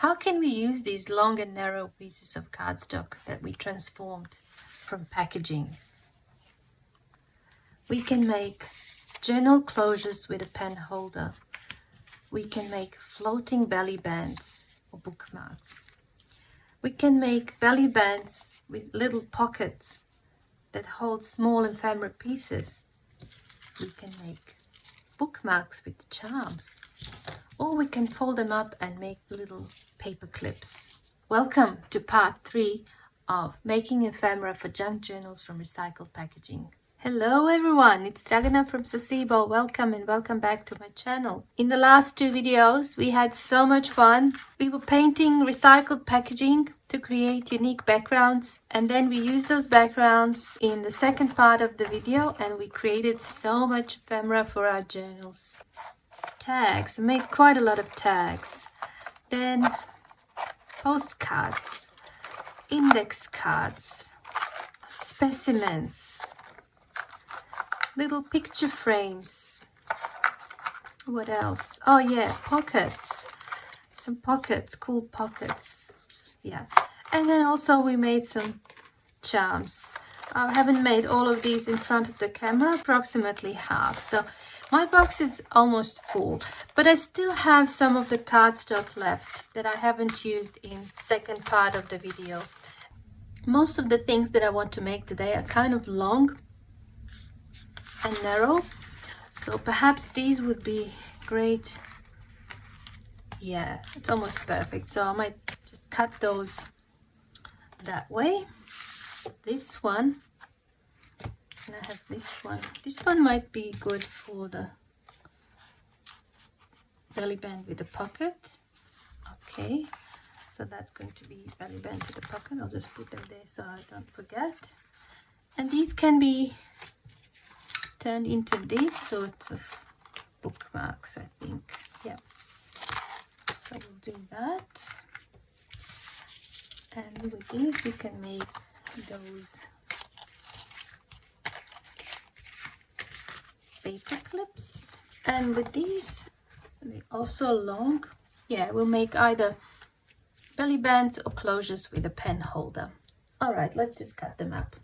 How can we use these long and narrow pieces of cardstock that we transformed from packaging? We can make journal closures with a pen holder. We can make floating belly bands or bookmarks. We can make belly bands with little pockets that hold small ephemera pieces. We can make bookmarks with charms, or we can fold them up and make little paper clips. Welcome to part 3 of making ephemera for junk journals from recycled packaging. Hello everyone, it's Dragana from Saacibo. Welcome and welcome back to my channel. In the last 2 videos we had so much fun. We were painting recycled packaging to create unique backgrounds, and then we used those backgrounds in the second part of the video and we created so much ephemera for our journals. Tags, I made quite a lot of tags. Then postcards, index cards, specimens, little picture frames. What else? Oh yeah, pockets. Some pockets, cool pockets. Yeah. And then also we made some charms. I haven't made all of these in front of the camera, approximately half. So my box is almost full, but I still have some of the cardstock left that I haven't used in second part of the video. Most of the things that I want to make today are kind of long and narrow, so perhaps these would be great. Yeah, it's almost perfect, so I might just cut those that way. This one, and I have this one might be good for the belly band with a pocket. Okay, so that's going to be belly band with a pocket. I'll just put them there so I don't forget. And these can be turned into these sorts of bookmarks, I think. Yeah, so we'll do that. And with these we can make those paper clips. And with these, they're also long. Yeah, we'll make either belly bands or closures with a pen holder. All right, let's just cut them up.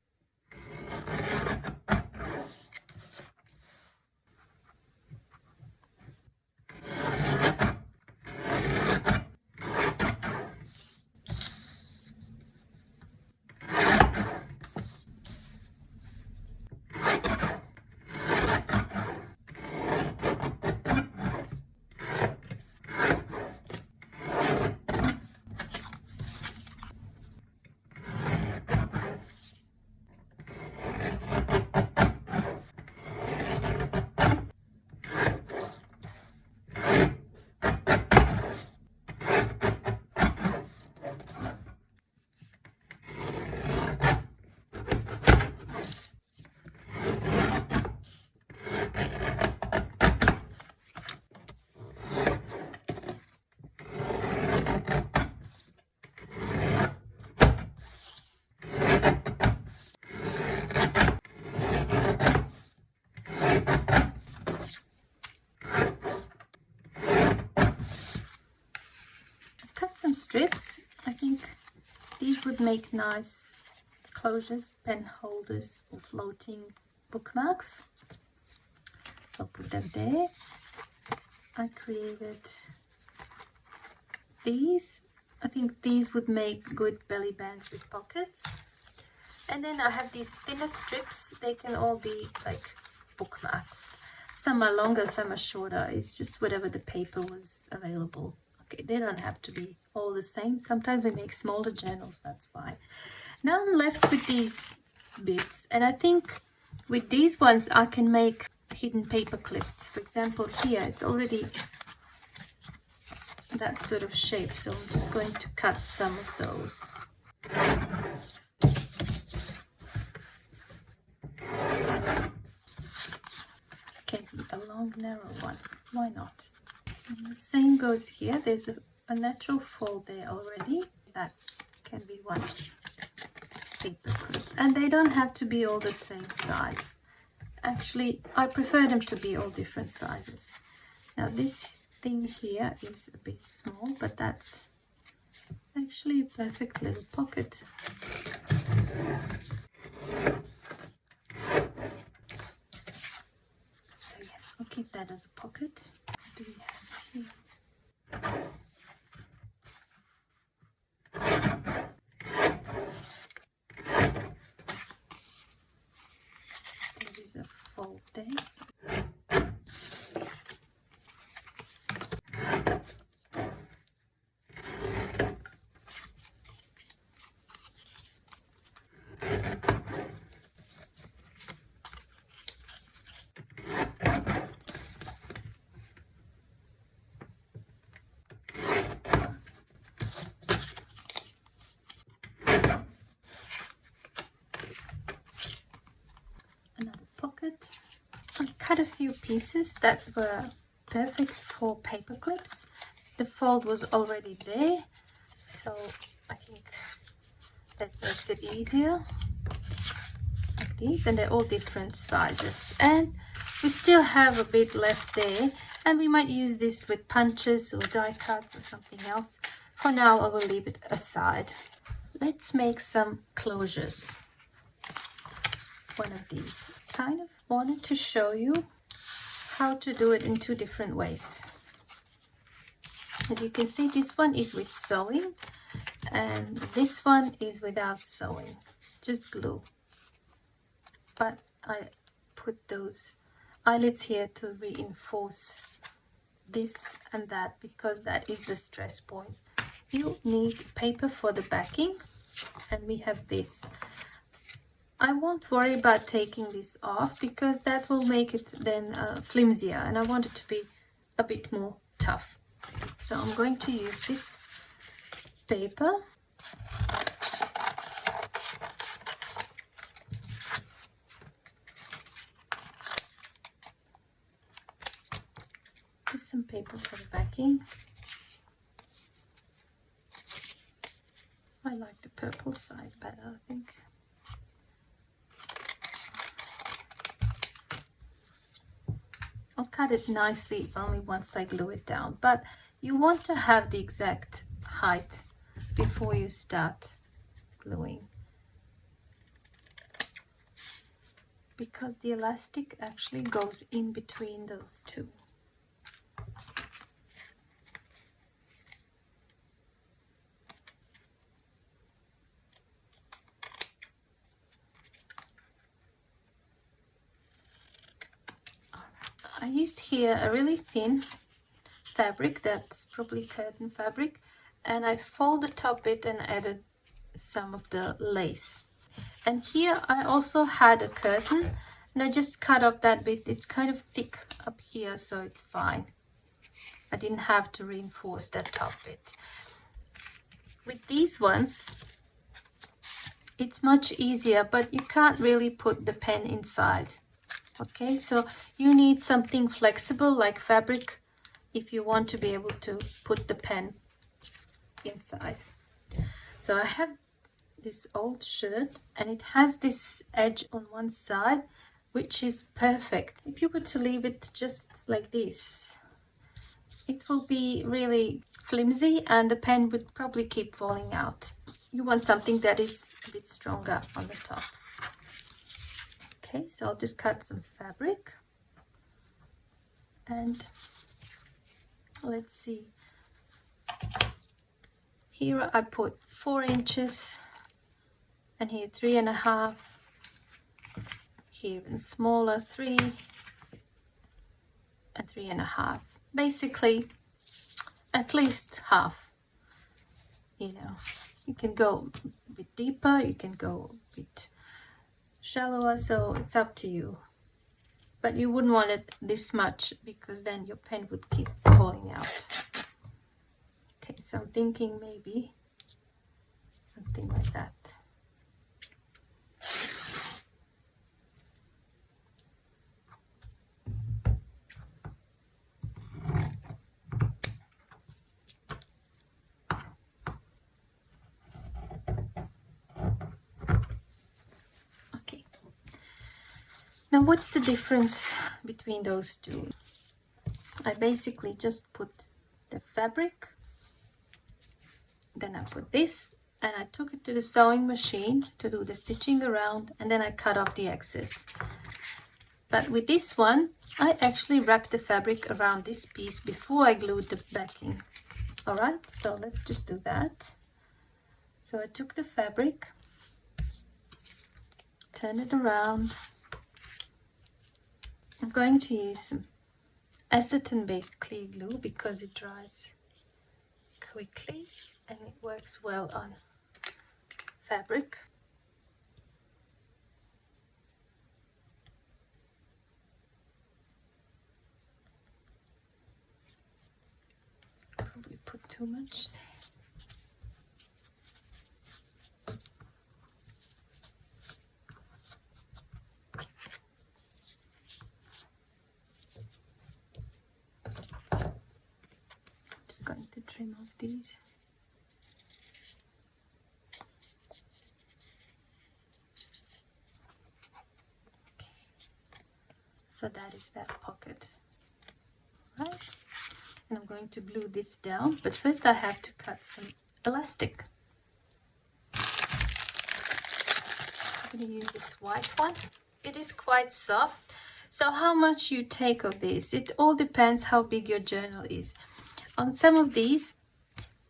Some strips. I think these would make nice closures, pen holders, or floating bookmarks. I'll put them there. I created these. I think these would make good belly bands with pockets. And then I have these thinner strips. They can all be like bookmarks. Some are longer, some are shorter. It's just whatever the paper was available. Okay, they don't have to be all the same. Sometimes we make smaller journals, that's fine. Now I'm left with these bits, and I think with these ones I can make hidden paper clips. For example, here it's already that sort of shape, so I'm just going to cut some of those. Can be a long, narrow one. Why not? And the same goes here. There's a natural fold there already. That can be one paper clip. And they don't have to be all the same size. Actually, I prefer them to be all different sizes. Now this thing here is a bit small, but that's actually a perfect little pocket. So yeah, I'll keep that as a pocket. What do we have here? There is a fold there. Another pocket. I cut a few pieces that were perfect for paper clips. The fold was already there, so I think that makes it easier. Like these, and they're all different sizes. And we still have a bit left there, and we might use this with punches or die cuts or something else. For now, I will leave it aside. Let's make some closures. One of these. Kind of wanted to show you how to do it in two different ways. As you can see, this one is with sewing and this one is without sewing, just glue. But I put those eyelets here to reinforce this and that, because that is the stress point. You need paper for the backing, and we have this. I won't worry about taking this off because that will make it then flimsier, and I want it to be a bit more tough. So I'm going to use this paper. Just some paper for the backing. I like the purple side better, I think. I'll cut it nicely only once I glue it down, but you want to have the exact height before you start gluing, because the elastic actually goes in between those two. I used here a really thin fabric, that's probably curtain fabric, and I folded the top bit and added some of the lace. And here I also had a curtain, and I just cut off that bit. It's kind of thick up here, so it's fine. I didn't have to reinforce that top bit. With these ones, it's much easier, but you can't really put the pen inside. Okay, so you need something flexible like fabric if you want to be able to put the pen inside. So I have this old shirt and it has this edge on one side, which is perfect. If you were to leave it just like this, it will be really flimsy and the pen would probably keep falling out. You want something that is a bit stronger on the top. Okay, so I'll just cut some fabric, and let's see. Here I put 4 inches, and here 3.5. Here even smaller, 3 and 3.5. Basically, at least half. You know, you can go a bit deeper, you can go a bit shallower, so it's up to you, but you wouldn't want it this much because then your pen would keep falling out. Okay, so I'm thinking maybe something like that. Now, what's the difference between those two? I basically just put the fabric Then I put this, and I took it to the sewing machine to do the stitching around, and then I cut off the excess. But with this one, I actually wrapped the fabric around this piece before I glued the backing. Alright, so let's just do that. So I took the fabric, turn it around. I'm going to use some acetone-based clear glue because it dries quickly and it works well on fabric. Probably put too much there. Just going to trim off these. Okay. So that is that pocket. Right. And I'm going to glue this down, but first I have to cut some elastic. I'm going to use this white one. It is quite soft. So how much you take of this, it all depends how big your journal is. On some of these,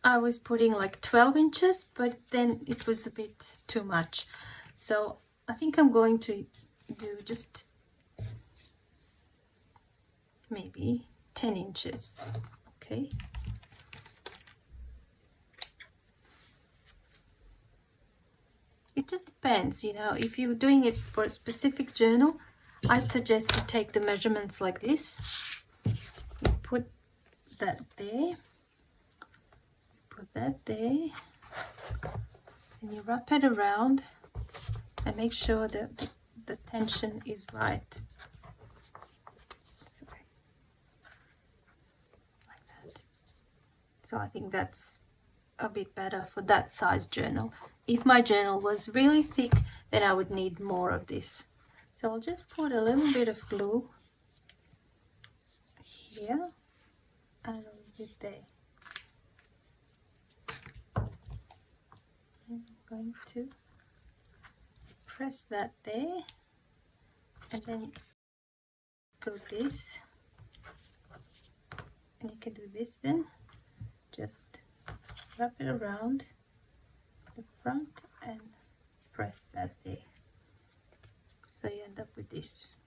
I was putting like 12 inches, but then it was a bit too much. So I think I'm going to do just maybe 10 inches. Okay. It just depends, you know, if you're doing it for a specific journal, I'd suggest you take the measurements like this. You put that there, put that there, and you wrap it around and make sure that the tension is right. Sorry. Like that. So I think that's a bit better for that size journal. If my journal was really thick, then I would need more of this. So I'll just put a little bit of glue here and a little bit there. I'm going to press that there, and then go this, and you can do this then. Just wrap it around the front and press that there. So you end up with this.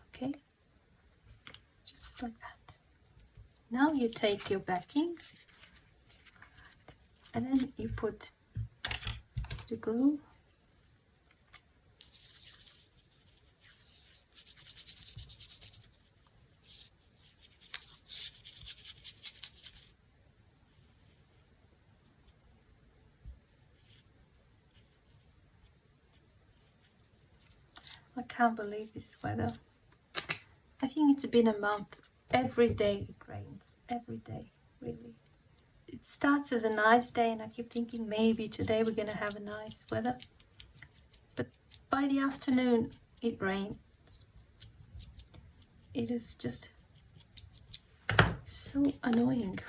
Okay, just like that. Now you take your backing and then you put the glue I can't believe this weather. I think it's been a month. Every day it rains. Every day, really. It starts as a nice day and I keep thinking maybe today we're going to have a nice weather. But by the afternoon it rains. It is just so annoying.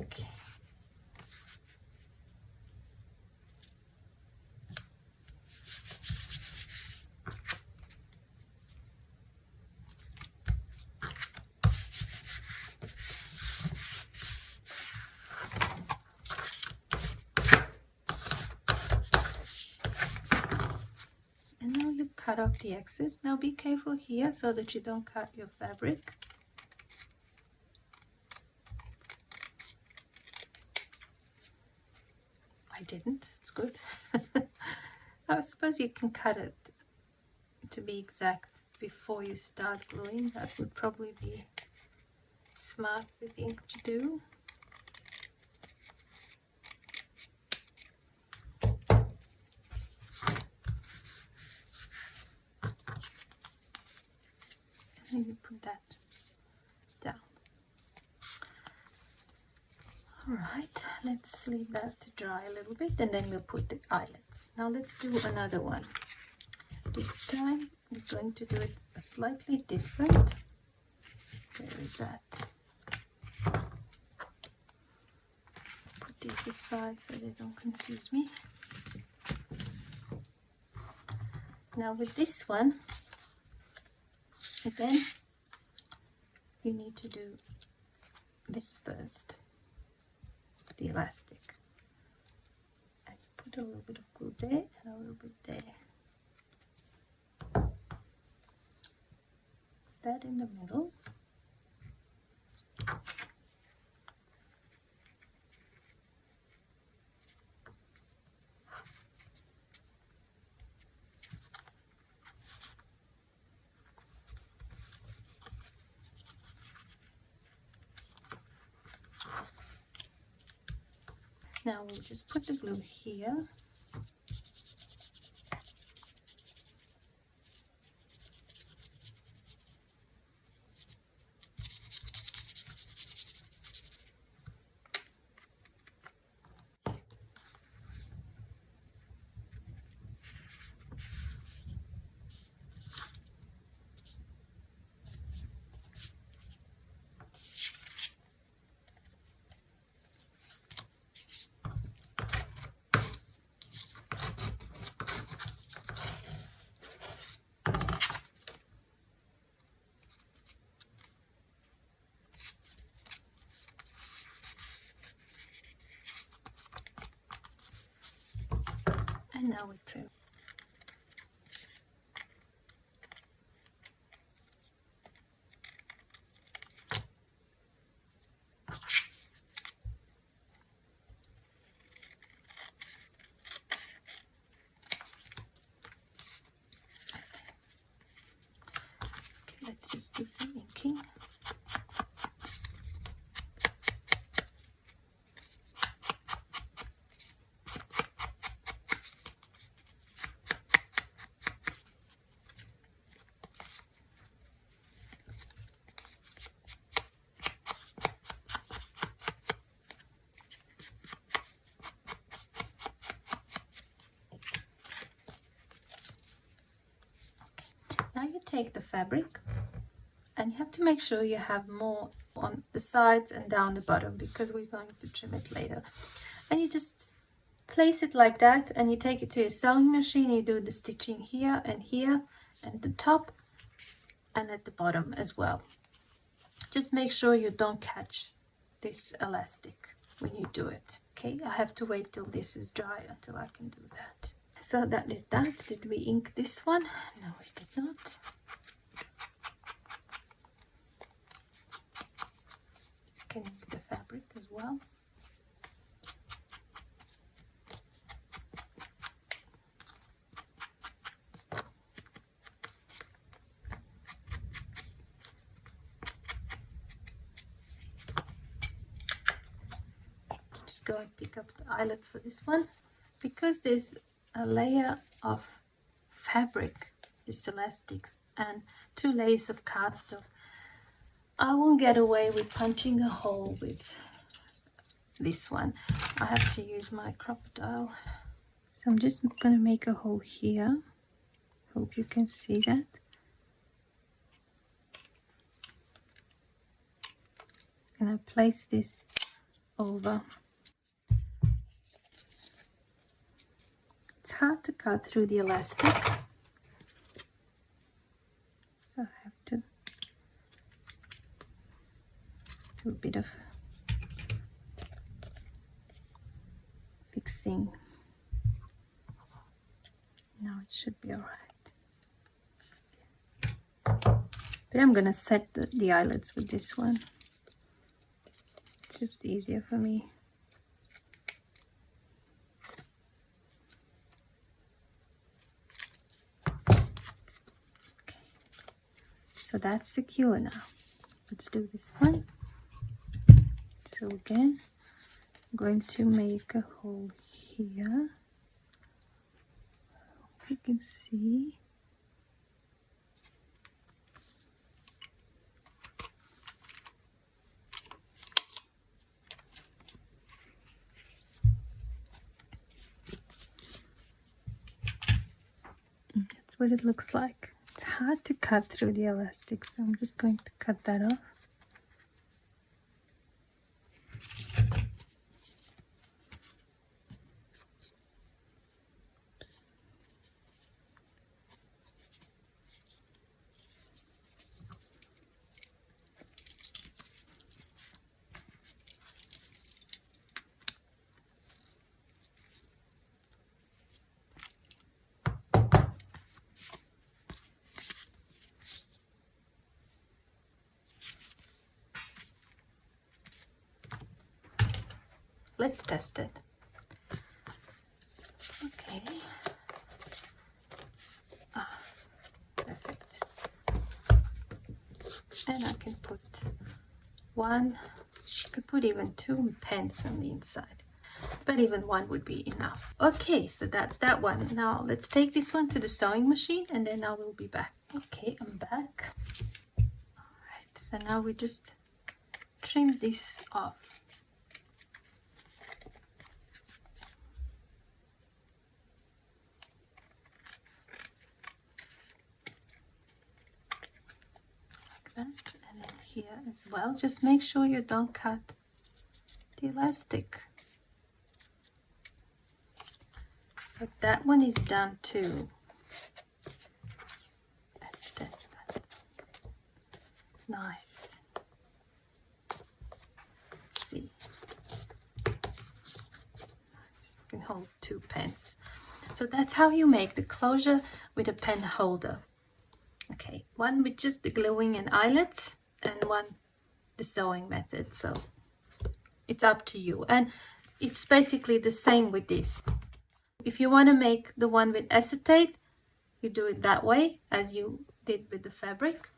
Okay. And now you cut off the excess. Now be careful here so that you don't cut your fabric. I didn't, it's good. I suppose you can cut it to be exact before you start gluing. That would probably be smart, I think, to do. And you put that down. Alright, let's leave that to dry a little bit and then we'll put the eyelets. Now let's do another one. This time we're going to do it slightly different. Where is that? Put these aside so they don't confuse me. Now with this one, again, you need to do this first, the elastic. And put a little bit of glue there and a little bit there. That in the middle. Now we'll just put the glue here. And now we trim. Okay, let's just do some inking. Now you take the fabric and you have to make sure you have more on the sides and down the bottom because we're going to trim it later. And you just place it like that and you take it to your sewing machine. You do the stitching here and the top and at the bottom as well. Just make sure you don't catch this elastic when you do it. Okay, I have to wait till this is dry until I can do that. So that is that. Did we ink this one? No, we did not. You can ink the fabric as well. Just go and pick up the eyelets for this one. Because there's a layer of fabric, this elastics, and 2 layers of cardstock, I won't get away with punching a hole with this one. I have to use my crocodile. So I'm just going to make a hole here. Hope you can see that. And I place this over. It's hard to cut through the elastic, so I have to do a bit of fixing. Now it should be all right. But I'm gonna set the eyelets with this one. It's just easier for me. So that's secure now. Let's do this one. So again, I'm going to make a hole here. You can see. That's what it looks like. It's hard to cut through the elastic, so I'm just going to cut that off. Let's test it. Okay. Perfect. And I can put one, I could put even 2 pens on the inside, but even one would be enough. Okay, so that's that one. Now let's take this one to the sewing machine and then I will be back. Okay, I'm back. All right, so now we just trim this off. And then here as well, just make sure you don't cut the elastic. So that one is done too. Let's test that. Nice. Let's see. Nice. You can hold 2 pens. So that's how you make the closure with a pen holder. Okay, one with just the gluing and eyelets and one the sewing method. So it's up to you. And it's basically the same with this. If you want to make the one with acetate, you do it that way as you did with the fabric.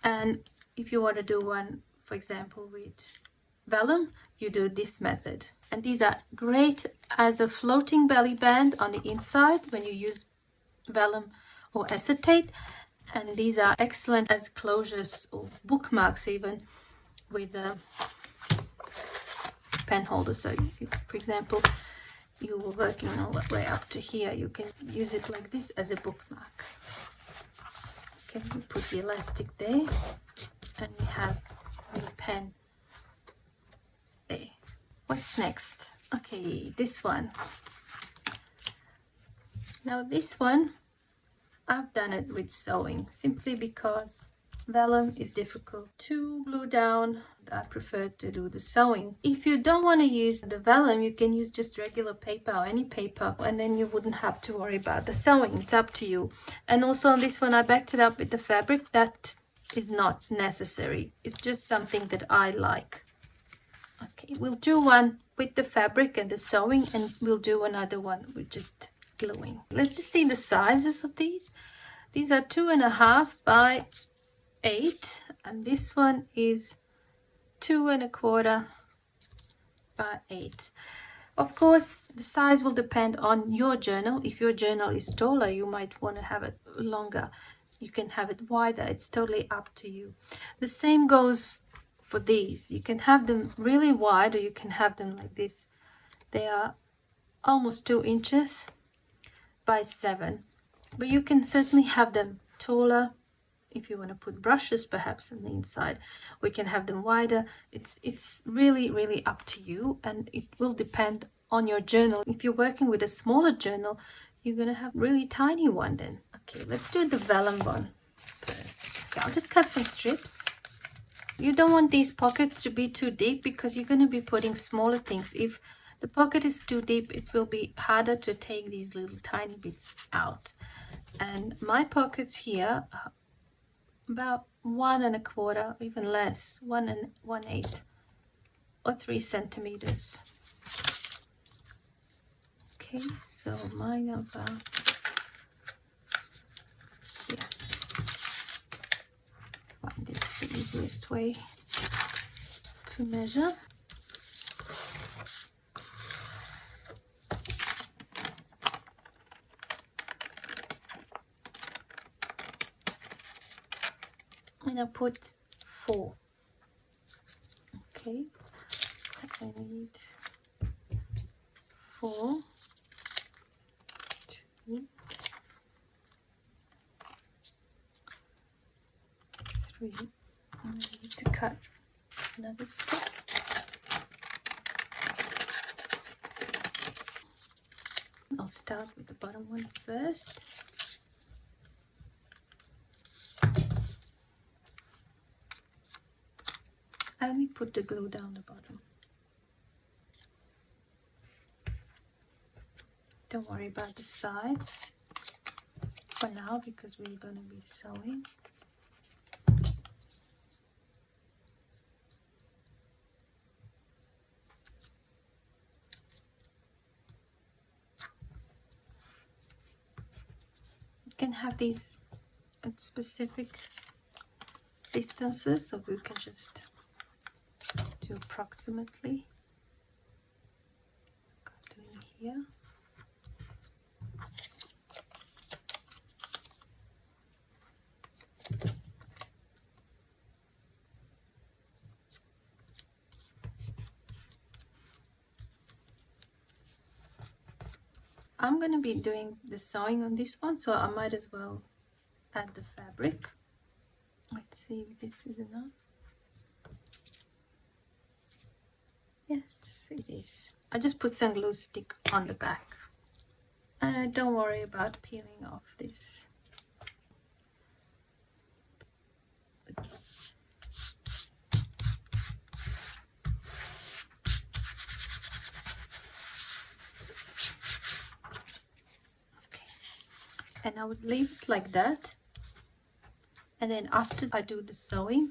And if you want to do one, for example, with vellum, you do this method. And these are great as a floating belly band on the inside when you use vellum or acetate. And these are excellent as closures or bookmarks even with a pen holder. So you, for example, you were working all the way up to here, you can use it like this as a bookmark. Okay, we put the elastic there and we have the pen there. What's next? Okay, this one. Now this one, I've done it with sewing simply because vellum is difficult to glue down. I prefer to do the sewing. If you don't want to use the vellum, you can use just regular paper or any paper, and then you wouldn't have to worry about the sewing. It's up to you. And also on this one, I backed it up with the fabric. That is not necessary. It's just something that I like. Okay, we'll do one with the fabric and the sewing, and we'll do another one with just gluing. Let's just see the sizes of these. These are 2.5 by 8, and this one is 2.25 by 8. Of course, the size will depend on your journal. If your journal is taller, you might want to have it longer. You can have it wider. It's totally up to you. The same goes for these. You can have them really wide or you can have them like this. They are almost 2 inches by 7, but you can certainly have them taller if you want to put brushes perhaps on the inside. We can have them wider. It's really up to you, and it will depend on your journal. If you're working with a smaller journal, you're going to have really tiny one then. Okay, let's do the vellum one first. Okay, I'll just cut some strips. You don't want these pockets to be too deep because you're going to be putting smaller things. If the pocket is too deep, it will be harder to take these little tiny bits out. And my pockets here are about 1.25, even less, 1.1/8 or 3 centimeters. Okay, so mine are about here. Find this the easiest way to measure. And I put 4. Okay, so I need 4, 2, 3. I need to cut another strip. I'll start with the bottom one first. I only put the glue down the bottom. Don't worry about the sides for now because we're going to be sewing. You can have these at specific distances, so we can just do approximately. Doing here. I'm going to be doing the sewing on this one, so I might as well add the fabric. Let's see if this is enough. Yes, it is. I just put some glue stick on the back. And don't worry about peeling off this. And I would leave it like that, and then after I do the sewing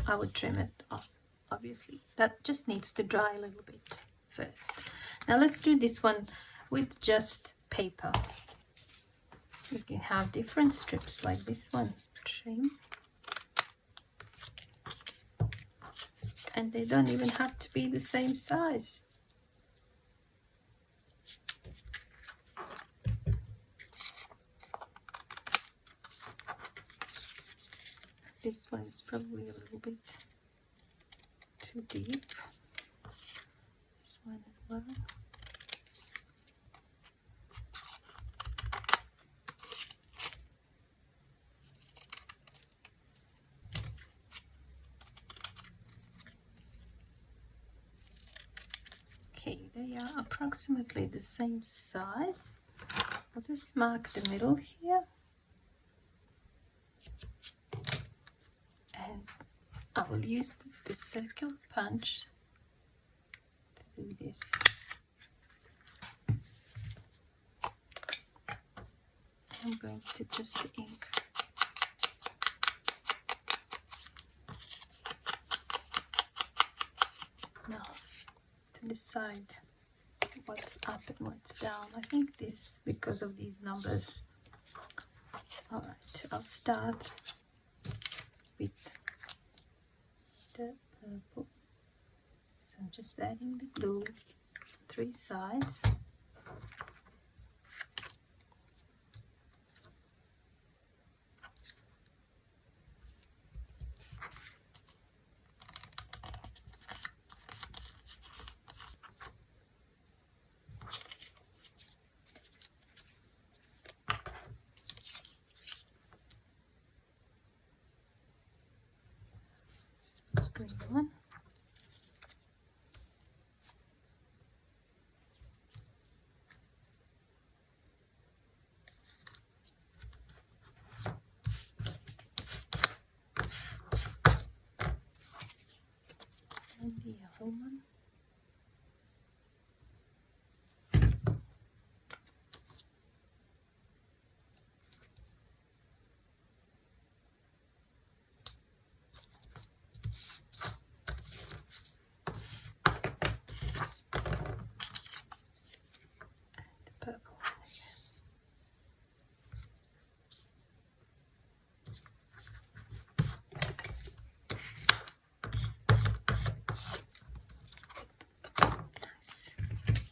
I would trim it off. Obviously that just needs to dry a little bit first. Now let's do this one with just paper. You can have different strips like this one. Trim, and they don't even have to be the same size. This one is probably a little bit too deep. This one as well. Okay, they are approximately the same size. I'll just mark the middle here. And I will use the circle punch to do this. I'm going to just ink now to decide what's up and what's down. I think this is because of these numbers. Alright, I'll start with the purple. So I'm just adding the glue 3 sides. Green one. And the yellow one.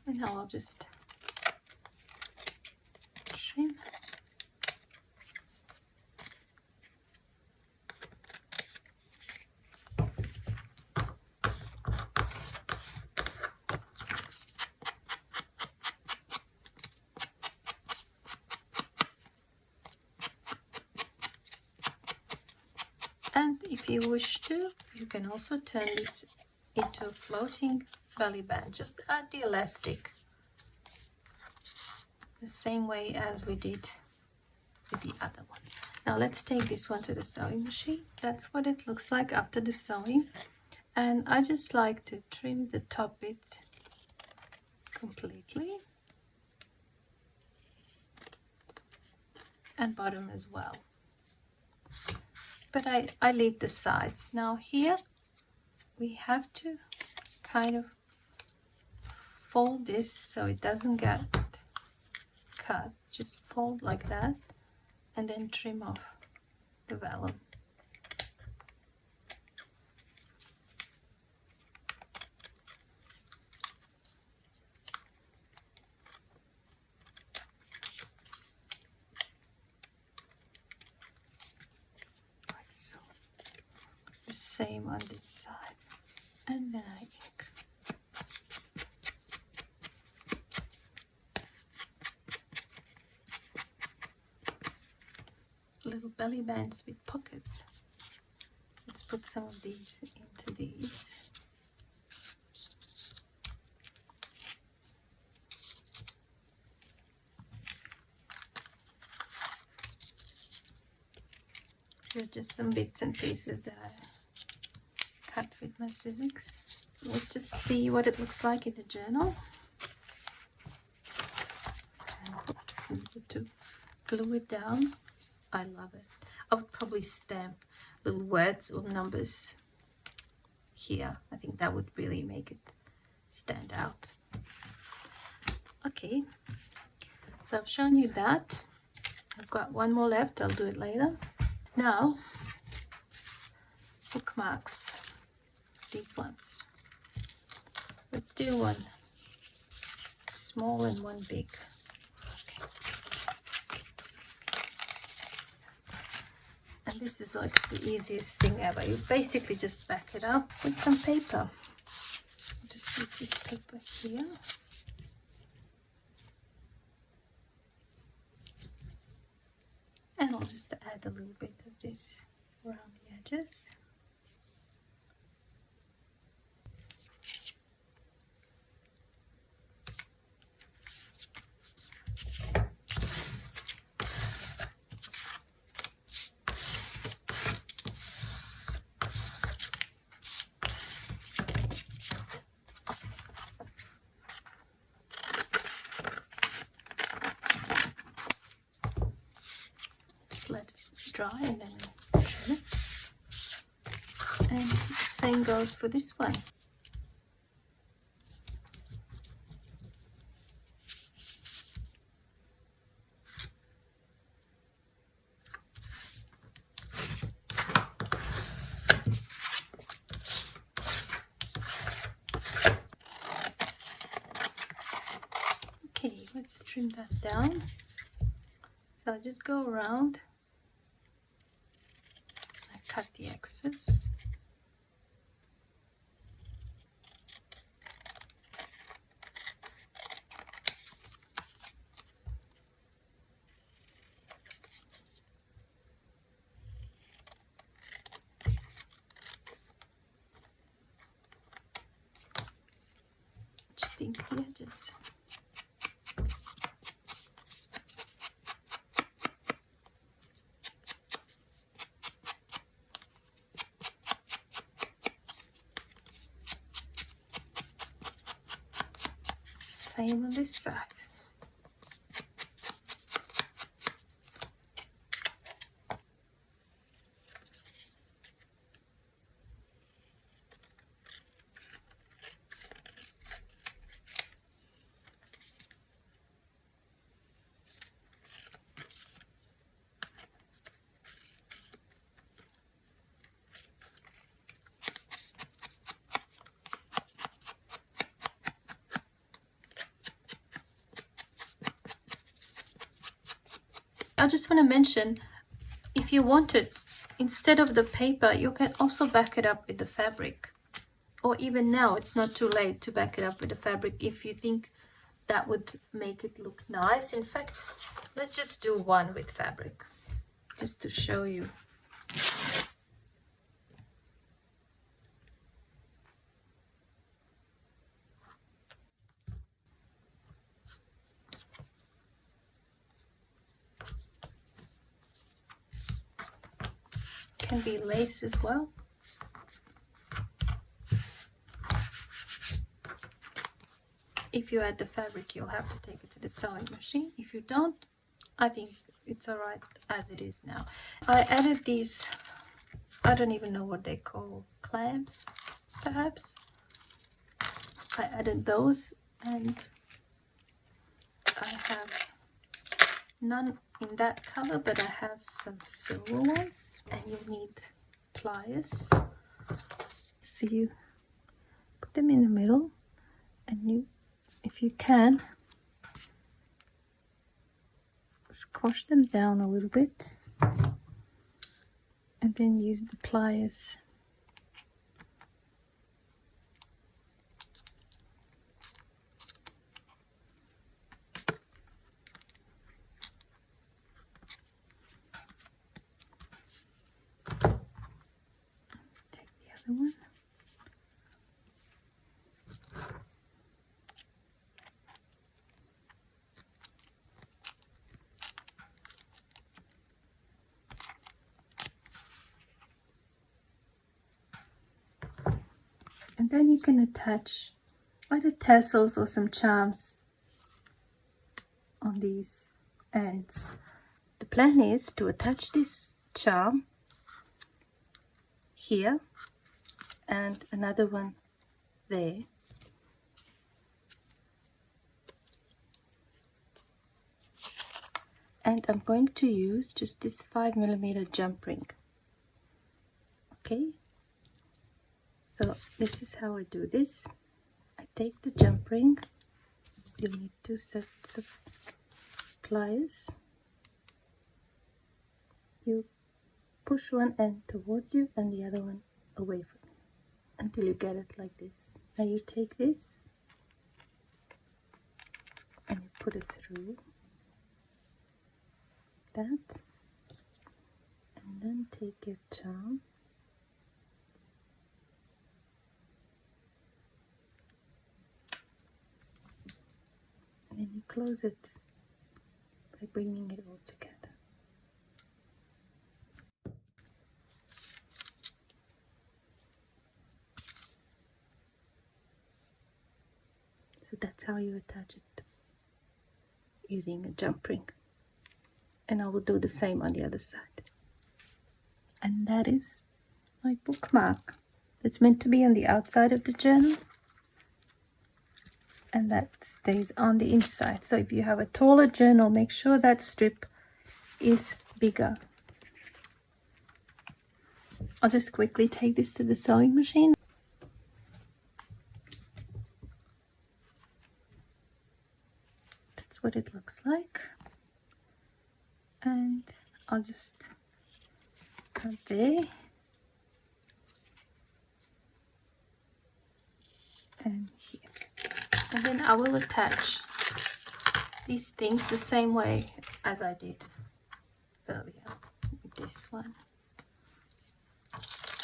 And now I'll just trim. And if you wish to, you can also turn this into a floating belly band. Just add the elastic. the same way as we did with the other one. Now let's take this one to the sewing machine. That's what it looks like after the sewing. And I just like to trim the top bit completely. And bottom as well. But I leave the sides. Now here we have to kind of fold this so it doesn't get cut. Just fold like that and then trim off the vellum. Like so. The same on this side. And then I ink. Little belly bands with pockets. Let's put some of these into these. Here are just some bits and pieces that I cut with my scissors. Let's just see what it looks like in the journal. And to glue it down. I love it. I would probably stamp little words or numbers here. I think that would really make it stand out. Okay, so I've shown you that. I've got one more left. I'll do it later. Now, bookmarks. These ones. Let's do one small and one big. And this is like the easiest thing ever. You basically just back it up with some paper. Just use this paper here. And I'll just add a little bit of this around the edges. Let it dry and then trim it. And the same goes for this one. Okay, let's trim that down. So I just go around. Cut the excess. Just ink the edges. Same on this side. I just want to mention, if you wanted, instead of the paper, you can also back it up with the fabric. Or even now, it's not too late to back it up with the fabric if you think that would make it look nice. In fact, let's just do one with fabric, just to show you. can be lace as well. If you add the fabric, you'll have to take it to the sewing machine. If you don't, I think it's alright as it is now. I added these, I don't even know what they call, clamps perhaps. I added those, and I have none in that color, but I have some silver ones, and you'll need pliers. So you put them in the middle, and you, if you can, squash them down a little bit, and then use the pliers one. And then you can attach either tassels or some charms on these ends. The plan is to attach this charm here and another one there, and I'm going to use just this 5mm jump ring. Okay, so this is how I do this. I take the jump ring, you need 2 sets of pliers, you push one end towards you and the other one away from you until you get it like this. Now you take this and you put it through that, and then take your charm and then you close it by bringing it all together. So that's how you attach it using a jump ring. And I will do the same on the other side. And that is my bookmark. It's meant to be on the outside of the journal, and that stays on the inside. So if you have a taller journal, make sure that strip is bigger. I'll just quickly take this to the sewing machine. That's what it looks like. And I'll just cut there and here, and then I will attach these things the same way as I did earlier with this one.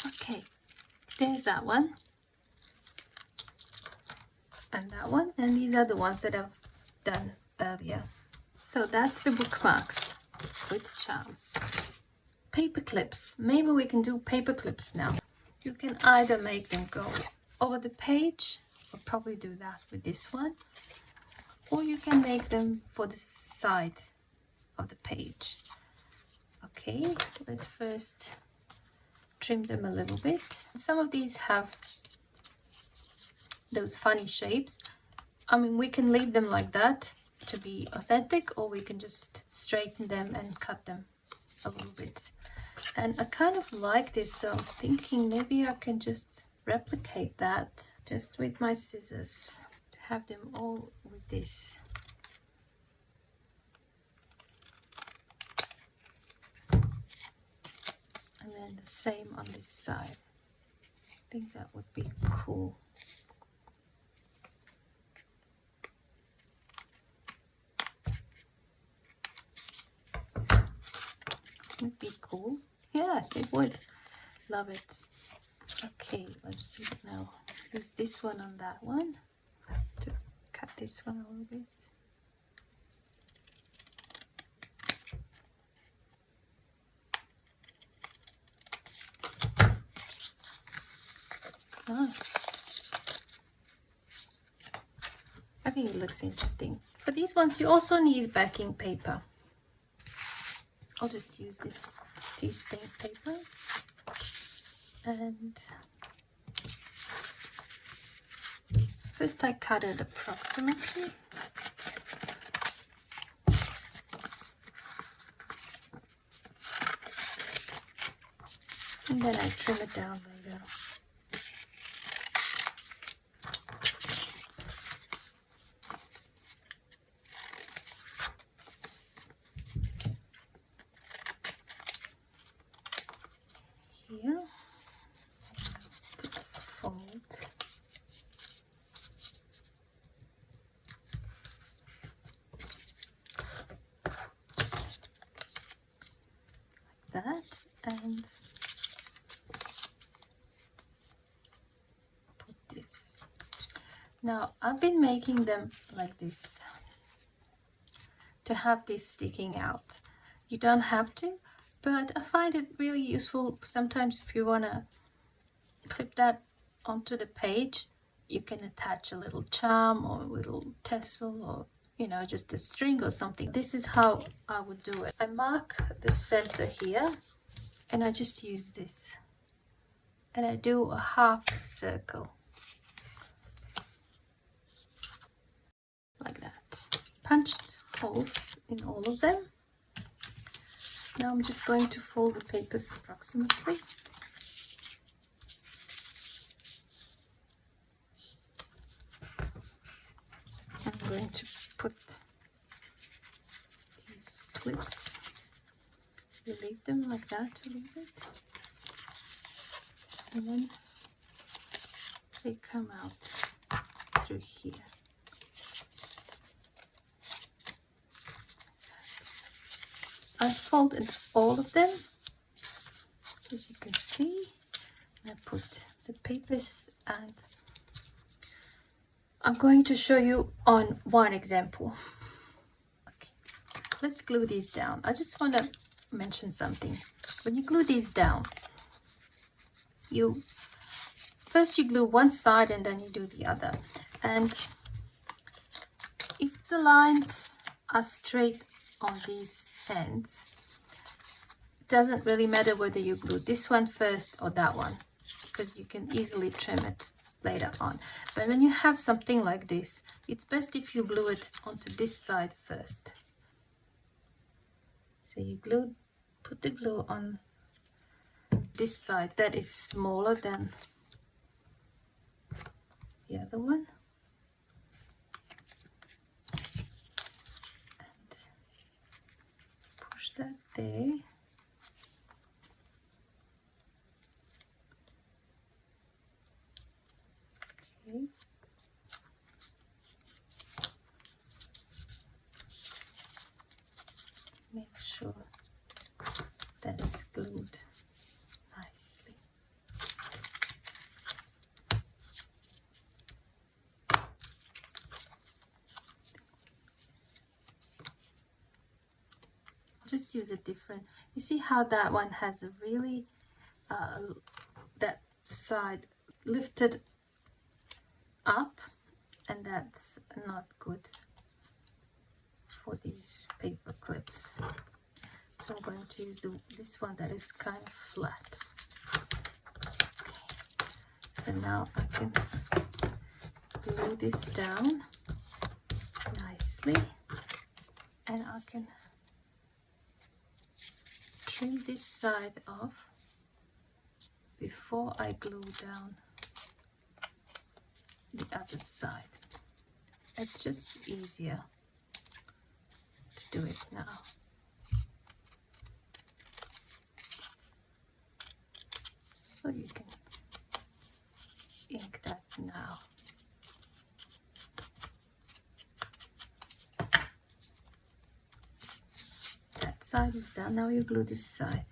Okay, there's that one and that one, and these are the ones that I've done earlier. So that's the bookmarks with charms. Paper clips. Maybe we can do paper clips now. You can either make them go over the page, I'll probably do that with this one, or you can make them for the side of the page. Okay, let's first trim them a little bit. Some of these have those funny shapes. I mean, we can leave them like that to be authentic, or we can just straighten them and cut them a little bit. And I kind of like this, so I'm thinking maybe I can just replicate that just with my scissors, to have them all with this. And then the same on this side. I think that would be cool. Would be cool. Yeah, it would. Love it. Okay, let's do it now. Use this one on that one. I have to cut this one a little bit. Nice. I think it looks interesting. For these ones, you also need backing paper. I'll just use this tea stain paper. And first I cut it approximately. And then I trim it down later. Here, to fold. Like that, and put this. Now, I've been making them like this to have this sticking out. You don't have to, but I find it really useful sometimes if you want to clip that onto the page. You can attach a little charm or a little tassel, or you know, just a string or something. This is how I would do it. I mark the center here and I just use this and I do a half circle like that. Punched holes in all of them. Now I'm just going to fold the papers approximately. I'm going to put these clips, you leave them like that a little bit, and then they come out through here. I folded all of them, as you can see. I put the papers, and I'm going to show you on one example. Okay, let's glue these down. I just want to mention something. When you glue these down, first you glue one side and then you do the other. And if the lines are straight on these ends, it doesn't really matter whether you glue this one first or that one, because you can easily trim it later on. But when you have something like this, it's best if you glue it onto this side first. So you put the glue on this side that is smaller than the other one. And push that there. Okay. Make sure that is glued nicely. I'll just use a different. You see how that one has a really that side lifted up, and that's not good for these paper clips. So I'm going to use this one that is kind of flat. Okay. So now I can glue this down nicely, and I can trim this side off before I glue down the other side. It's just easier to do it now. So you can ink that now. That side is done. Now you glue this side.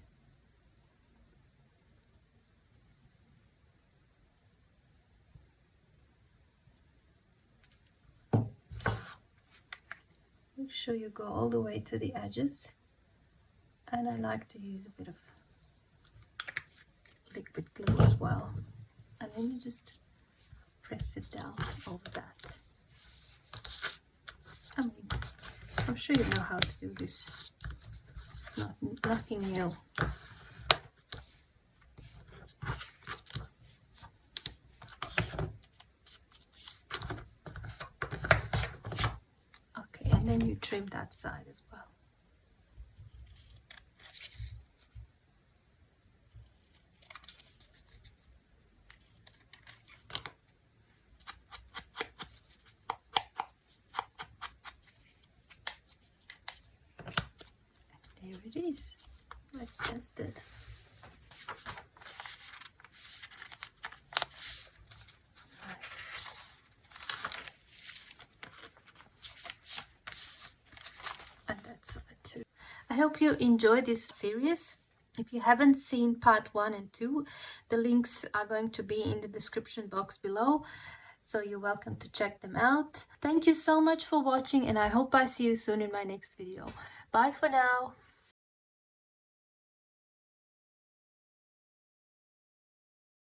Make sure you go all the way to the edges, and I like to use a bit of liquid glue as well. and then you just press it down over that. I mean, I'm sure you know how to do this. It's nothing new. Okay, and then you trim that side as well. There it is. Let's test it. Nice. And that's it too. I hope you enjoyed this series. If you haven't seen part 1 and 2, the links are going to be in the description box below. So you're welcome to check them out. Thank you so much for watching, and I hope I see you soon in my next video. Bye for now.